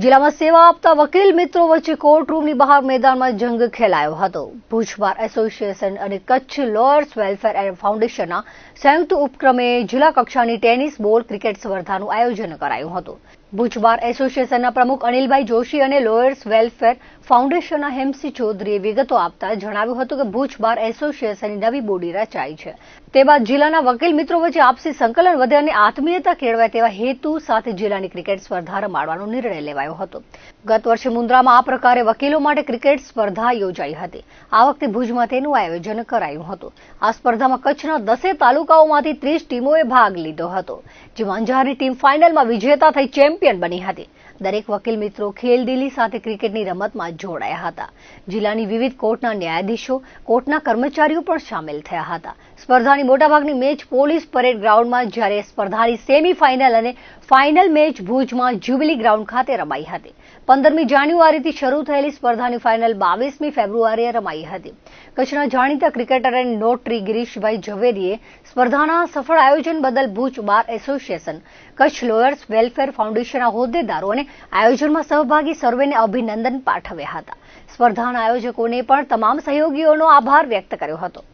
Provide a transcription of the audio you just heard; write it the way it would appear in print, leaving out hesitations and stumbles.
જિલ્લામાં સેવા આપતા વકીલ મિત્રો વચ્ચે કોર્ટરૂમની બહાર મેદાનમાં જંગ ખેલાયો હતો. ભુજ બાર એસોસિએશન અને કચ્છ લોયર્સ વેલફેર ફાઉન્ડેશનના સંયુક્ત ઉપક્રમે જિલ્લા કક્ષાની ટેનિસ બોલ ક્રિકેટ સ્પર્ધાનું આયોજન કરાયું હતું. ભુજ બાર એસોસિએશનના પ્રમુખ અનિલભાઈ જોશી અને લોયર્સ વેલફેર ફાઉન્ડેશનના હેમસિંહ ચૌધરીએ વિગતો આપતા જણાવ્યું હતું કે ભુજ બાર એસોસિએશનની નવી બોડી રચાઈ છે. તે બાદ જિલ્લાના વકીલ મિત્રો વચ્ચે આપસી સંકલન વધે અને આત્મીયતા કેળવાય તેવા હેતુ સાથે જિલ્લાની ક્રિકેટ સ્પર્ધા રમાડવાનો નિર્ણય લેવાયો હતો. ગત વર્ષે મુન્દ્રામાં આ પ્રકારે વકીલો માટે ક્રિકેટ સ્પર્ધા યોજાઈ હતી. આ વખતે ભુજમાં તેનું આયોજન કરાયું હતું. આ સ્પર્ધામાં કચ્છના 10 તાલુકાઓમાંથી 30 ટીમોએ ભાગ લીધો હતો, જેમાં અંજારની ટીમ ફાઇનલમાં વિજેતા થઈ ચેમ્પિયન બની હતી. દરેક વકીલ મિત્રો ખેલદિલી સાથે ક્રિકેટની રમતમાં જોડાયા હતા. જિલ્લાની વિવિધ કોર્ટના ન્યાયાધીશો, કોર્ટના કર્મચારીઓ પણ સામેલ થયા હતા. સ્પર્ધાની મોટાભાગની મેચ પોલીસ પરેડ ગ્રાઉન્ડમાં, જ્યારે સ્પર્ધાની સેમીફાઇનલ અને ફાઇનલ મેચ ભુજમાં જ્યુબિલી ગ્રાઉન્ડ ખાતે રમાઈ હતી. 15મી જાન્યુઆરીથી શરૂ થયેલી સ્પર્ધાની ફાઇનલ 22મી ફેબ્રુઆરીએ રમાઈ હતી. કચ્છના જાણીતા ક્રિકેટર અને નોટરી ગિરીશભાઈ ઝવેરીએ સ્પર્ધાના સફળ આયોજન બદલ Bhuj bar association, Kutch lawyers welfare ફાઉન્ડેશનના હોદ્દેદારો અને આયોજનમાં સહભાગી સર્વેને અભિનંદન પાઠવ્યા હતા. સ્પર્ધાના આયોજકોને પણ તમામ સહયોગીઓનો આભાર વ્યક્ત કર્યો હતો.